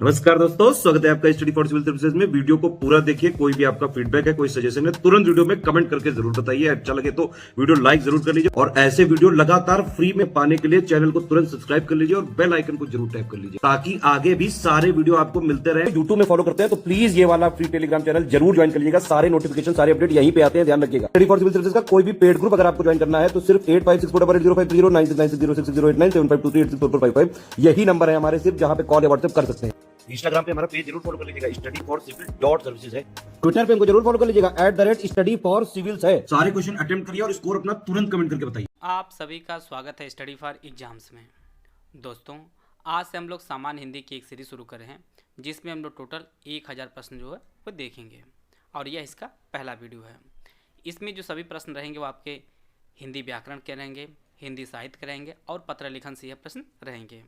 नमस्कार दोस्तों, स्वागत है आपका स्टडी फॉर सिविल सर्विसेज में। वीडियो को पूरा देखिए। कोई भी आपका फीडबैक है, कोई सजेशन है, तुरंत वीडियो में कमेंट करके जरूर बताइए। अच्छा लगे तो वीडियो लाइक जरूर कर लीजिए और ऐसे वीडियो लगातार फ्री में पाने के लिए चैनल को तुरंत सब्सक्राइब कर लीजिए और बेल आइकन को जरूर टैप कर लीजिए ताकि आगे भी सारे वीडियो आपको मिलते रहे। यूट्यूब में फॉलो करते हैं तो प्लीज ये वाला फ्री टेलीग्राम चैनल जरूर ज्वाइन कर लीजिएगा। सारे नोटिफिकेशन, सारे अपडेट यहीं पे आते हैं, ध्यान रखिएगा। स्टडी फॉर सिविल सर्विसेज का कोई भी पेड ग्रुप अगर आपको ज्वाइन करना है तो सिर्फ 856488053096906523860455 यही नंबर है हमारे, सिर्फ जहां पे कॉल या व्हाट्सएप कर सकते हैं। इंस्टाग्राम पे हमारा पेज जरूर फॉलो कर लीजिएगा, study for civil dot services है। ट्विटर पे हमको जरूर फॉलो कर लीजिएगा, @study for civils है। सारे क्वेश्चन अटेम्प्ट करिए और स्कोर अपना तुरंत कमेंट करके बताइए। आप सभी का स्वागत है स्टडी फॉर एग्जाम्स में। दोस्तों, आज से हम लोग सामान्य हिंदी की एक सीरीज शुरू कर रहे हैं जिसमें हम लोग टोटल 1000 प्रश्न जो है वो देखेंगे और यह इसका पहला वीडियो है। इसमें जो सभी प्रश्न रहेंगे वो आपके हिंदी व्याकरण के रहेंगे, हिंदी साहित्य के रहेंगे और पत्र लेखन से यह प्रश्न रहेंगे।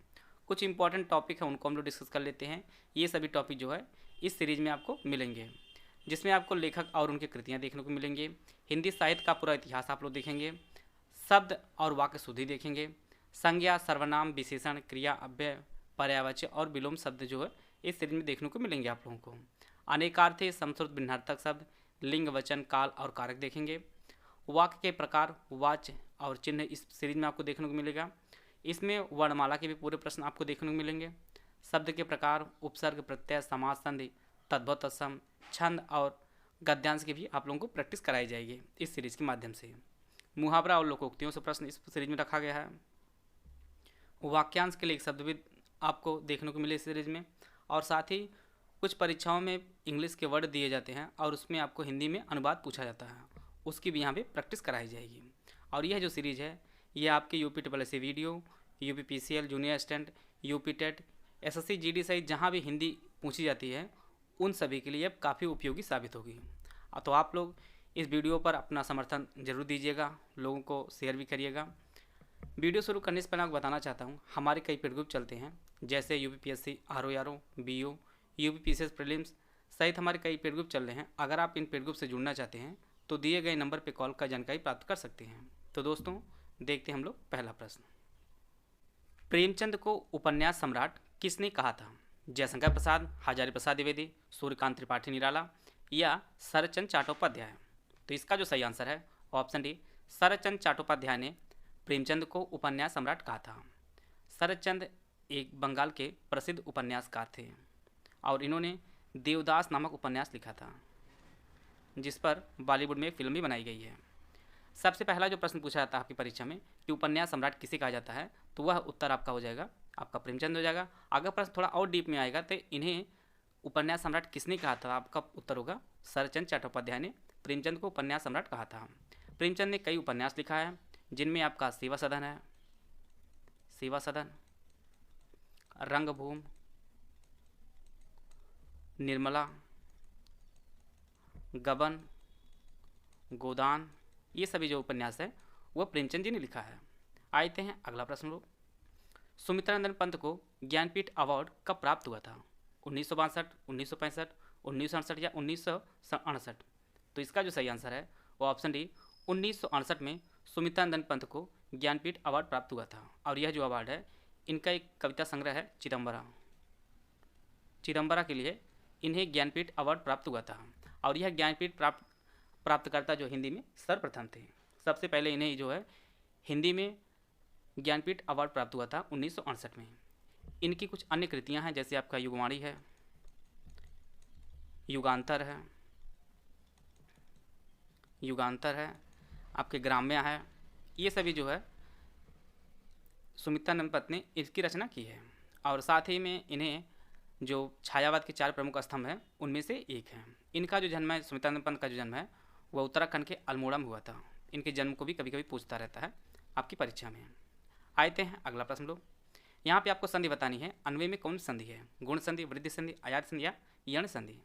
कुछ इंपॉर्टेंट टॉपिक है उनको हम लोग डिस्कस कर लेते हैं। ये सभी टॉपिक जो है इस सीरीज में आपको मिलेंगे, जिसमें आपको लेखक और उनकी कृतियाँ देखने को मिलेंगे। हिंदी साहित्य का पूरा इतिहास आप लोग देखेंगे, शब्द और वाक्य शुद्धि देखेंगे, संज्ञा, सर्वनाम, विशेषण, क्रिया, अव्यय, पर्यायवाची और विलोम शब्द जो है इस सीरीज में देखने को मिलेंगे आप लोगों को। अनेकार्थी, समश्रुत, भिन्नार्थक शब्द, लिंग, वचन, काल और कारक देखेंगे। वाक्य के प्रकार, वाच्य और चिन्ह इस सीरीज में आपको देखने को मिलेगा। इसमें वर्णमाला के भी पूरे प्रश्न आपको देखने को मिलेंगे। शब्द के प्रकार, उपसर्ग, प्रत्यय, समास, संधि, तद्भव, तत्सम, छंद और गद्यांश की भी आप लोगों को प्रैक्टिस कराई जाएगी इस सीरीज के माध्यम से। मुहावरा और लोकोक्तियों से प्रश्न इस सीरीज में रखा गया है। वाक्यांश के लिए एक शब्द भी आपको देखने को मिले इस सीरीज में, और साथ ही कुछ परीक्षाओं में इंग्लिश के वर्ड दिए जाते हैं और उसमें आपको हिंदी में अनुवाद पूछा जाता है, उसकी भी यहाँ पे प्रैक्टिस कराई जाएगी। और यह जो सीरीज है ये आपके UP video, UP PCL, junior assistant, UP TET, SSC GD सहित जहाँ भी हिंदी पूछी जाती है उन सभी के लिए अब काफ़ी उपयोगी साबित होगी। तो आप लोग इस वीडियो पर अपना समर्थन जरूर दीजिएगा, लोगों को शेयर भी करिएगा। वीडियो शुरू करने से पहले आपको बताना चाहता हूँ हमारे कई पेड ग्रुप चलते हैं, जैसे UPPSC, RO, BO, UPPCS prelims सहित हमारे कई पेड ग्रुप चल रहे हैं। अगर आप इन पेड ग्रुप से जुड़ना चाहते हैं तो दिए गए नंबर पर कॉल कर जानकारी प्राप्त कर सकते हैं। तो दोस्तों, देखते हैं हम लोग पहला प्रश्न। प्रेमचंद को उपन्यास सम्राट किसने कहा था? जयशंकर प्रसाद, हजारी प्रसाद द्विवेदी, सूर्यकांत त्रिपाठी निराला या शरदचंद्र चट्टोपाध्याय? तो इसका जो सही आंसर है ऑप्शन डी, शरदचंद्र चट्टोपाध्याय ने प्रेमचंद को उपन्यास सम्राट कहा था। शरदचंद्र एक बंगाल के प्रसिद्ध उपन्यासकार थे और इन्होंने देवदास नामक उपन्यास लिखा था जिस पर बॉलीवुड में फिल्म भी बनाई गई है। सबसे पहला जो प्रश्न पूछा जाता है आपकी परीक्षा में कि उपन्यास सम्राट किसे कहा जाता है, तो वह उत्तर आपका हो जाएगा, आपका प्रेमचंद हो जाएगा। अगर प्रश्न थोड़ा और डीप में आएगा तो इन्हें उपन्यास सम्राट किसने कहा था, आपका उत्तर होगा शरदचंद्र चट्टोपाध्याय ने प्रेमचंद को उपन्यास सम्राट कहा था। प्रेमचंद ने कई उपन्यास लिखा है जिनमें आपका सेवा सदन है, सेवा सदन, रंगभूमि, निर्मला, गबन, गोदान, ये सभी जो उपन्यास है वह प्रेमचंद जी ने लिखा है। आते हैं अगला प्रश्न लोग। सुमित्रानंदन पंत को ज्ञानपीठ अवार्ड कब प्राप्त हुआ था? 1962, 1965, 1968 या 1968? तो इसका जो सही आंसर है वो ऑप्शन डी, 1968 में सुमित्रानंदन पंत को ज्ञानपीठ अवार्ड प्राप्त हुआ था। और यह जो अवार्ड है इनका एक कविता संग्रह है चिदम्बरा, चिदम्बरा के लिए इन्हें ज्ञानपीठ अवार्ड प्राप्त हुआ था। और यह ज्ञानपीठ प्राप्तकर्ता जो हिंदी में सर्वप्रथम थे। सबसे पहले इन्हें जो है हिंदी में ज्ञानपीठ अवार्ड प्राप्त हुआ था 1968 में। इनकी कुछ अन्य कृतियां हैं, जैसे आपका युगवाणी है, युगांतर है, युगांतर है, आपके ग्राम्य है, ये सभी जो है सुमित्रानंद पंत ने इसकी रचना की है। और साथ ही में इन्हें जो छायावाद के 4 प्रमुख स्तंभ हैं उनमें से एक है। इनका जो जन्म है, सुमित्रानंद पंत का जो जन्म है वह उत्तराखंड के अल्मोड़ा में हुआ था। इनके जन्म को भी कभी कभी पूछता रहता है आपकी परीक्षा में। आते हैं अगला प्रश्न लोग। यहाँ पे आपको संधि बतानी है, अन्वय में कौन संधि है? गुण संधि, वृद्धि संधि, आयात संधि या यण संधि?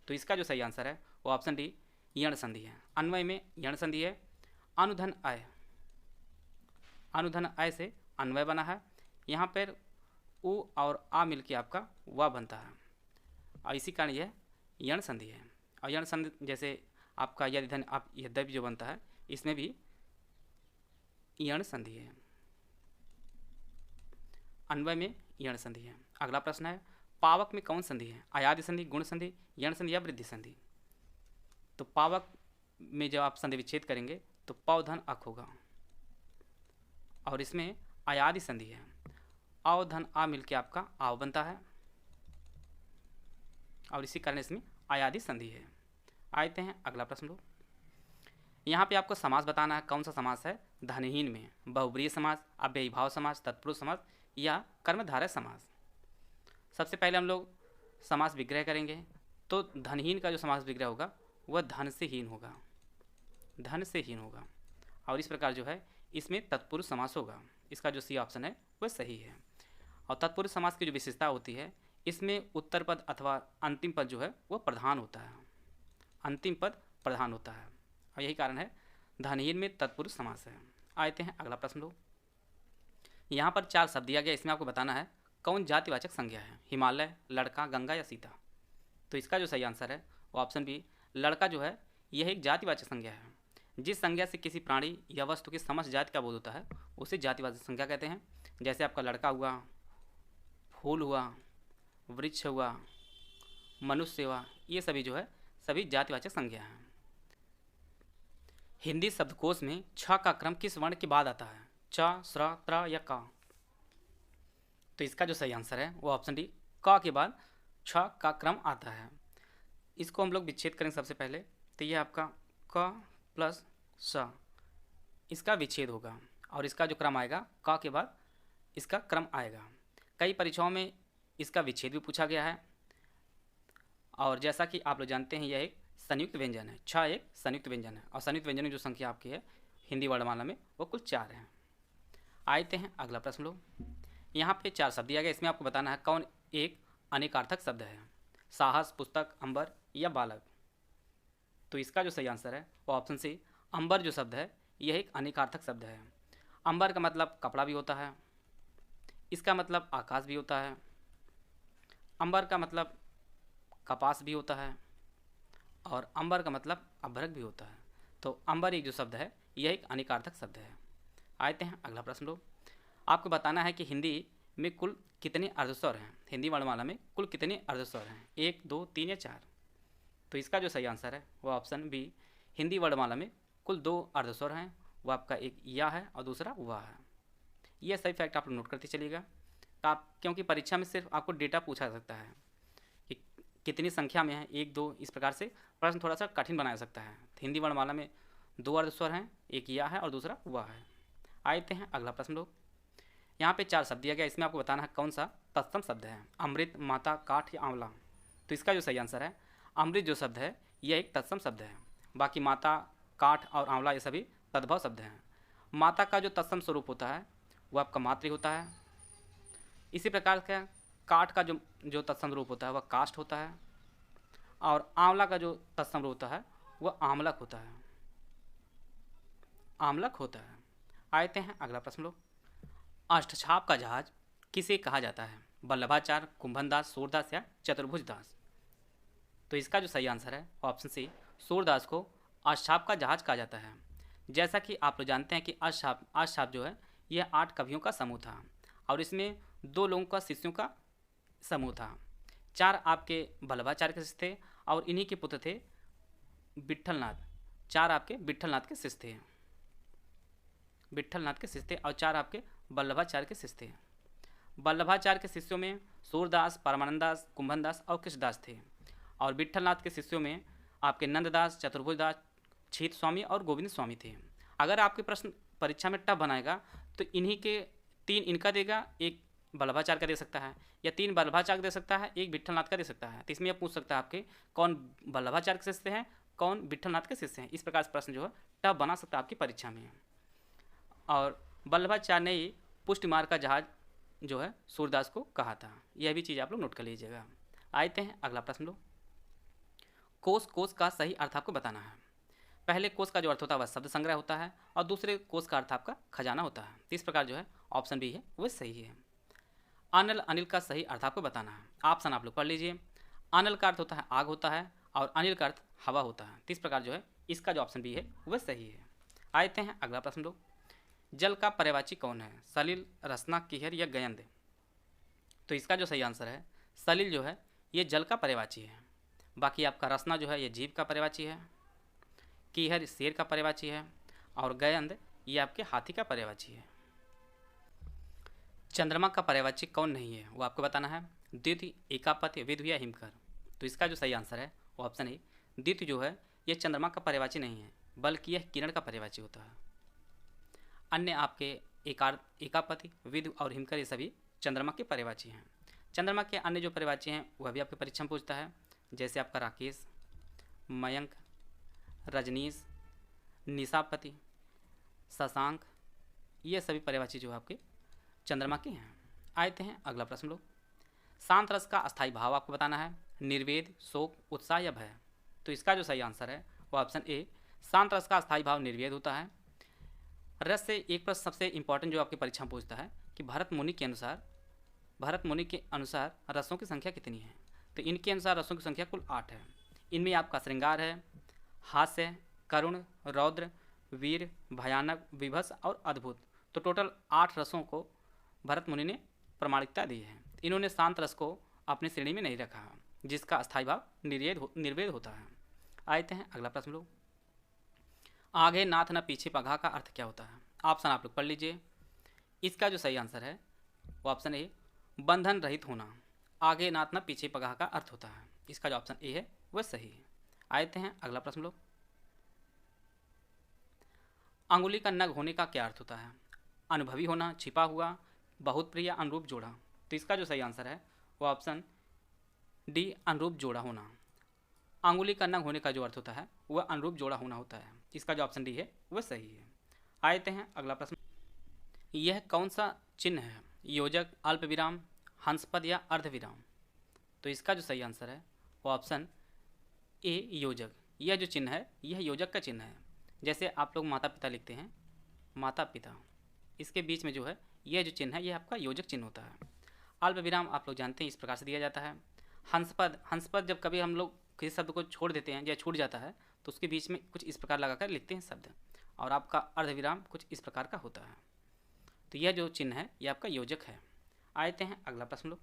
तो इसका जो सही आंसर है वो ऑप्शन डी, यण संधि है। अन्वय में यण संधि है। अनुधन अय, अनुधन अय से अन्वय बना है। यहाँ पर उ और आ मिल के आपका व बनता है और इसी कारण यह यण संधि है। और यण संधि जैसे आपका यदि धन आप यद्यपि जो बनता है इसमें भी यण संधि है, अन्वय में यण संधि है। अगला प्रश्न है, पावक में कौन संधि है? अयादि संधि, गुण संधि, यण संधि या वृद्धि संधि? तो पावक में जब आप संधि विच्छेद करेंगे तो पौ धन अक होगा, और इसमें अयादि संधि है, अव धन आ मिलके आपका आव बनता है, और इसी कारण इसमें अयादि संधि है। आते हैं अगला प्रश्न लो। यहाँ पे आपको समास बताना है, कौन सा समास है धनहीन में, बहुब्रीहि समास, अव्ययीभाव समास, तत्पुरुष समास या कर्मधारय समास। सबसे पहले हम लोग समास विग्रह करेंगे, तो धनहीन का जो समास विग्रह होगा वह धन से हीन होगा, धन से हीन होगा, और इस प्रकार जो है इसमें तत्पुरुष समास होगा। इसका जो सी ऑप्शन है वह सही है। और तत्पुरुष समास की जो विशेषता होती है, इसमें उत्तर पद अथवा अंतिम पद जो है वह प्रधान होता है, अंतिम पद प्रधान होता है, और यही कारण है धनहीन में तत्पुरुष समास है। आते हैं अगला प्रश्न लो। यहाँ पर 4 शब्द दिया गया, इसमें आपको बताना है कौन जातिवाचक संज्ञा है, हिमालय, लड़का, गंगा या सीता। तो इसका जो सही आंसर है वो ऑप्शन बी, लड़का जो है यह एक जातिवाचक संज्ञा है। जिस संज्ञा से किसी प्राणी या वस्तु की समस्त जाति का बोध होता है उसे जातिवाचक संज्ञा कहते हैं। जैसे आपका लड़का हुआ, फूल हुआ, वृक्ष हुआ, मनुष्य हुआ, ये सभी जो है सभी जातिवाचक संज्ञा हैं। हिंदी शब्दकोश में छ का क्रम किस वर्ण के बाद आता है, च, स्र, त्र या क? तो इसका जो सही आंसर है वो ऑप्शन डी, क के बाद छ का क्रम आता है। इसको हम लोग विच्छेद करेंगे सबसे पहले, तो ये आपका क प्लस स, इसका विच्छेद होगा, और इसका जो क्रम आएगा क के बाद इसका क्रम आएगा। कई परीक्षाओं में इसका विच्छेद भी पूछा गया है, और जैसा कि आप लोग जानते हैं यह एक संयुक्त व्यंजन है, छ एक संयुक्त व्यंजन है, और संयुक्त व्यंजन की जो संख्या आपकी है हिंदी वर्णमाला में वो कुल 4 हैं। आते हैं अगला प्रश्न लो। यहाँ पे 4 शब्द दिया गया, इसमें आपको बताना है कौन एक अनेकार्थक शब्द है, साहस, पुस्तक, अंबर या बालक। तो इसका जो सही आंसर है वो ऑप्शन सी, अंबर जो शब्द है यह एक अनेकार्थक शब्द है। अंबर का मतलब कपड़ा भी होता है, इसका मतलब आकाश भी होता है, अंबर का मतलब कपास भी होता है, और अंबर का मतलब अभ्रक भी होता है। तो अंबर एक जो शब्द है यह एक अनेकार्थक शब्द है। आते हैं अगला प्रश्न लो। आपको बताना है कि हिंदी में कुल कितने अर्धस्वर हैं, हिंदी वर्णमाला में कुल कितने अर्धस्वर हैं, 1, 2, 3 या 4? तो इसका जो सही आंसर है वो ऑप्शन बी, हिंदी वर्णमाला में कुल 2 अर्धस्वर हैं, वो आपका एक या है और दूसरा वह है। यह सही फैक्ट आप लोग नोट करते चलिएगा, क्योंकि परीक्षा में सिर्फ आपको डेटा पूछा जा सकता है कि कितनी संख्या में है, 1, 2, इस प्रकार से प्रश्न थोड़ा सा कठिन बनाया सकता है। तो हिंदी वर्णमाला में 2 अर्धस्वर हैं, एक या है और दूसरा वह है। आते हैं अगला प्रश्न लोग। यहाँ पे 4 शब्द दिया गया, इसमें आपको बताना है कौन सा तत्सम शब्द है, अमृत, माता, काठ या आंवला। तो इसका जो सही आंसर है, अमृत जो शब्द है यह एक तत्सम शब्द है, बाकी माता, काठ और आंवला ये सभी तद्भव शब्द हैं। माता का जो तत्सम स्वरूप होता है वह आपका मातृ होता है, इसी प्रकार का काठ का जो तत्सम रूप होता है वह काष्ठ होता है, और आंवला का जो तत्सम रूप होता है वह आमलक होता है, आमलक होता है। आते हैं अगला प्रश्न लो। अष्टछाप का जहाज किसे कहा जाता है, वल्लभाचार्य, कुंभनदास, सूरदास या चतुर्भुज दास? तो इसका जो सही आंसर है ऑप्शन सी, सूरदास को अष्टछाप का जहाज कहा जाता है। जैसा कि आप लोग जानते हैं कि अष्टछाप जो है यह 8 कवियों का समूह था, और इसमें 2 लोगों का शिष्यों का समूह था। 4 आपके वल्लभाचार्य के शिष्य थे, और इन्हीं के पुत्र थे विट्ठलनाथ। 4 आपके विट्ठलनाथ के शिष्य थे, विट्ठलनाथ के शिष्य थे, और 4 आपके वल्लभाचार्य के शिष्य थे। वल्लभाचार्य के शिष्यों में सूरदास, परमानंदास, कुंभनदास और कृष्णदास थे, और विट्ठलनाथ के शिष्यों में आपके नंददास, चतुर्भुजदास, छीत स्वामी और गोविंद स्वामी थे। अगर आपके प्रश्न परीक्षा में टफ बनाएगा तो इन्हीं के 3 इनका देगा, 1 वल्लभाचार्य का दे सकता है, या 3 वल्लभाचार्य का दे सकता है, 1 विट्ठलनाथ का दे सकता है। तो इसमें आप पूछ सकता है आपके कौन वल्लभाचार्य के शिष्य हैं, कौन विट्ठलनाथ के शिष्य हैं। इस प्रकार से प्रश्न जो है टफ बना सकता है आपकी परीक्षा में। और वल्लभाचार्य ने ही पुष्टि मार्ग का जहाज जो है सूरदास को कहा था, यह भी चीज़ आप लोग नोट कर लीजिएगा। आते हैं अगला प्रश्न लो। कोश का सही अर्थ आपको बताना है। पहले कोश का जो अर्थ होता है वह शब्द संग्रह होता है, और दूसरे कोश का अर्थ आपका खजाना होता है। इस प्रकार जो है ऑप्शन बी है वह सही है। अनिल का सही अर्थ आपको बताना है। ऑप्शन आप लोग पढ़ लीजिए। अनिल का अर्थ होता है आग होता है, और अनिल का अर्थ हवा होता है। इस प्रकार जो है इसका जो ऑप्शन बी है वह सही है। आते हैं अगला प्रश्न लो। जल का पर्यायवाची कौन है, सलिल, रसना, किहर या गयंद? तो इसका जो सही आंसर है सलिल जो है ये जल का पर्यायवाची है। बाकी आपका रसना जो है ये जीव का पर्यायवाची है। कीहर शेर का पर्यायवाची है। और गयंद ये आपके हाथी का पर्यायवाची है। चंद्रमा का पर्यायवाची कौन नहीं है वो आपको बताना है। द्वितीय, एकापत्य, विधु या हिमकर। तो इसका जो सही आंसर है वो ऑप्शन है द्वितीय जो है ये चंद्रमा का पर्यायवाची नहीं है, बल्कि यह किरण का पर्यायवाची होता है। अन्य आपके एकापति, विधु और हिमकर ये सभी चंद्रमा के पर्यायवाची हैं। चंद्रमा के अन्य जो पर्यायवाची हैं वह भी आपके परीक्षा में पूछता है, जैसे आपका राकेश, मयंक, रजनीश, निशापति, शशांक, ये सभी पर्यायवाची जो आपके चंद्रमा के हैं। आते हैं अगला प्रश्न लोग। शांत रस का अस्थायी भाव आपको बताना है, निर्वेद, शोक, उत्साह या भय। तो इसका जो सही आंसर है वो ऑप्शन ए, शांत रस का अस्थायी भाव निर्वेद होता है। रस से एक प्रश्न सबसे इंपॉर्टेंट जो आपकी परीक्षा में पूछता है कि भरत मुनि के अनुसार रसों की संख्या कितनी है। तो इनके अनुसार रसों की संख्या कुल 8 है। इनमें आपका श्रृंगार है, हास्य, करुण, रौद्र, वीर, भयानक, विभत्स और अद्भुत। तो टोटल 8 रसों को भरत मुनि ने प्रामाणिकता दी है। इन्होंने शांत रस को अपनी श्रेणी में नहीं रखा, जिसका अस्थायी भाव निर्वेद होता है। आते हैं अगला प्रश्न लोग। आगे नाथ न पीछे पघा का अर्थ क्या होता है। ऑप्शन आप लोग पढ़ लीजिए। इसका जो सही आंसर है वो ऑप्शन ए, बंधन रहित होना। आगे नाथ न पीछे पघा का अर्थ होता है। इसका जो ऑप्शन ए है वह सही है। आते हैं अगला प्रश्न लोग। अंगुली का नग होने का क्या अर्थ होता है। अनुभवी होना, छिपा हुआ, बहुत प्रिय, अनुरूप जोड़ा। तो इसका जो सही आंसर है वो ऑप्शन डी, अनुरूप जोड़ा होना। अंगुली का नग होने का जो अर्थ होता है वह अनुरूप जोड़ा होना होता है। इसका जो ऑप्शन डी है वह सही है। आते हैं अगला प्रश्न। यह कौन सा चिन्ह है, योजक, अल्प विराम, हंसपद या अर्धविराम। तो इसका जो सही आंसर है वो ऑप्शन ए, योजक। यह जो चिन्ह है यह योजक का चिन्ह है। जैसे आप लोग माता पिता लिखते हैं, माता पिता, इसके बीच में जो है यह जो चिन्ह है यह आपका योजक चिन्ह होता है। अल्प विराम आप लोग जानते हैं इस प्रकार से दिया जाता है। हंसपद जब कभी हम लोग किसी शब्द को छोड़ देते हैं या छूट जाता है तो उसके बीच में कुछ इस प्रकार लगाकर लिखते हैं शब्द। और आपका अर्धविराम कुछ इस प्रकार का होता है। तो यह जो चिन्ह है यह आपका योजक है। आते हैं अगला प्रश्न लोग।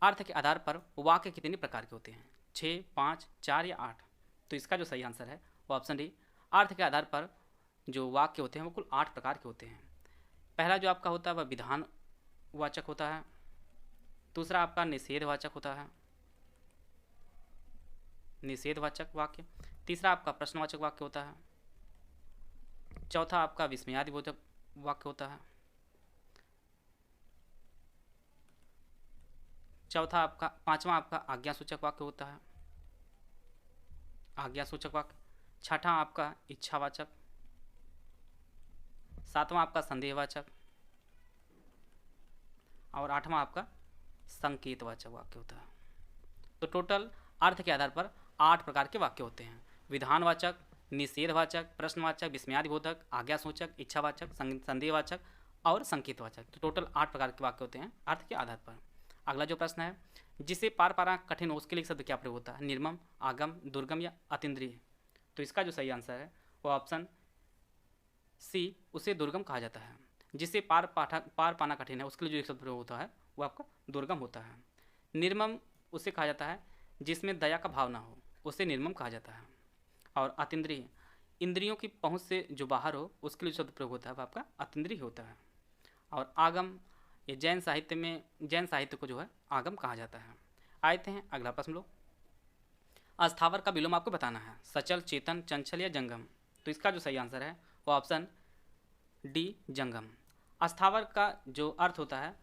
अर्थ के आधार पर वाक्य कितने प्रकार के होते हैं, 6, 5, 4 या 8। तो इसका जो सही आंसर है वो ऑप्शन डी, अर्थ के आधार पर जो वाक्य होते हैं वो कुल 8 प्रकार के होते हैं। पहला जो आपका होता है वह विधानवाचक होता है। दूसरा आपका निषेधवाचक होता है, निषेधवाचक वाक्य। तीसरा आपका प्रश्नवाचक वाक्य होता है। चौथा आपका विस्मयादिबोधक वाक्य होता है। पांचवा आपका आज्ञासूचक वाक्य होता है, आज्ञासूचक वाक्य। छठा आपका इच्छावाचक। सातवां आपका संदेहवाचक। और आठवां आपका संकेतवाचक वाक्य होता है। तो टोटल अर्थ के आधार पर 8 प्रकार के वाक्य होते हैं। विधानवाचक, निषेधवाचक, प्रश्नवाचक, विस्मयादिबोधक, आज्ञासूचक, इच्छावाचक, संदेहवाचक और संकेतवाचक। तो टोटल 8 प्रकार के वाक्य होते हैं अर्थ के आधार पर। अगला जो प्रश्न है, जिसे पार पाना कठिन हो उसके लिए शब्द क्या प्रयोग होता है, निर्मम, आगम, दुर्गम या अतीन्द्रिय। तो इसका जो सही आंसर है वो ऑप्शन सी, उसे दुर्गम कहा जाता है। जिसे पार पाना कठिन है उसके लिए जो एक शब्द प्रयोग होता है वो आपका दुर्गम होता है। निर्मम उसे कहा जाता है जिसमें दया का भाव ना हो, उसे निर्मम कहा जाता है। और अतीन्द्रिय, इंद्रियों की पहुंच से जो बाहर हो उसके लिए शब्द प्रयोग होता है वो आपका अतीन्द्रिय होता है। और आगम, ये जैन साहित्य को जो है आगम कहा जाता है। आते हैं अगला प्रश्न लोग। अस्थावर का विलोम आपको बताना है, सचल, चेतन, चंचल या जंगम। तो इसका जो सही आंसर है वो ऑप्शन डी, जंगम। अस्थावर का जो अर्थ होता है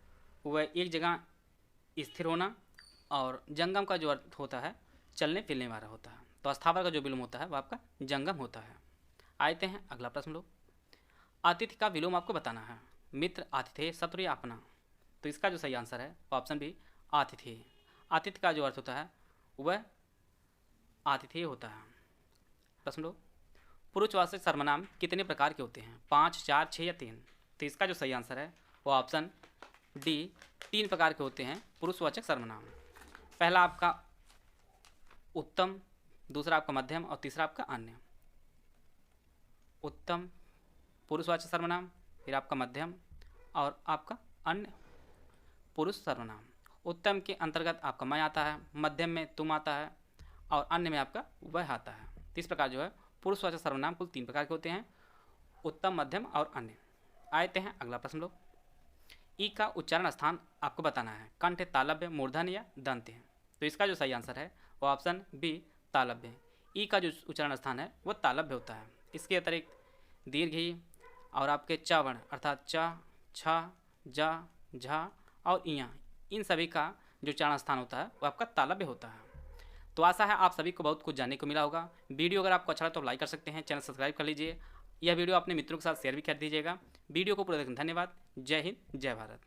वह एक जगह स्थिर होना, और जंगम का जो अर्थ होता है चलने फिरने वाला होता है। तो अस्थावर का जो विलोम होता है वह आपका जंगम होता है। आते हैं अगला प्रश्न लोग। आतिथ्य का विलोम आपको बताना है, मित्र, आतिथेय, शत्रु या अपना। तो इसका जो सही आंसर है ऑप्शन बी, आतिथेय। आतिथ्य का जो अर्थ होता है वह आतिथेय होता है। प्रश्न लोग, पुरुषवाचक सर्वनाम कितने प्रकार के होते हैं, 5, 4, 6 या 3। तो इसका जो सही आंसर है वो ऑप्शन डी, 3 प्रकार के होते हैं पुरुषवाचक सर्वनाम। पहला आपका उत्तम, दूसरा आपका मध्यम और तीसरा आपका अन्य। उत्तम पुरुषवाचक सर्वनाम, फिर आपका मध्यम और आपका अन्य पुरुष सर्वनाम। उत्तम के अंतर्गत आपका मैं आता है, मध्यम में तुम आता है और अन्य में आपका वह आता है। तो इस प्रकार जो है पुरुषवाचक सर्वनाम कुल 3 प्रकार के होते हैं, उत्तम, मध्यम और अन्य। आते हैं अगला प्रश्न लोग। ई का उच्चारण स्थान आपको बताना है, कंठ, तालव्य, मूर्धन्य या दंत है। तो इसका जो सही आंसर है वो ऑप्शन बी तालव्य है। ई का जो उच्चारण स्थान है वो तालव्य होता है। इसके अतिरिक्त दीर्घ ई और आपके च वर्ण अर्थात च, छ, ज, झ और इया, इन सभी का जो उच्चारण स्थान होता है वो आपका तालव्य होता है। तो आशा है आप सभी को बहुत कुछ जानने को मिला होगा। वीडियो अगर आपको अच्छा लगा तो लाइक कर सकते हैं, चैनल सब्सक्राइब कर लीजिए। यह वीडियो अपने मित्रों के साथ शेयर भी कर दीजिएगा। वीडियो को पूरा देखने धन्यवाद। जय हिंद, जय भारत।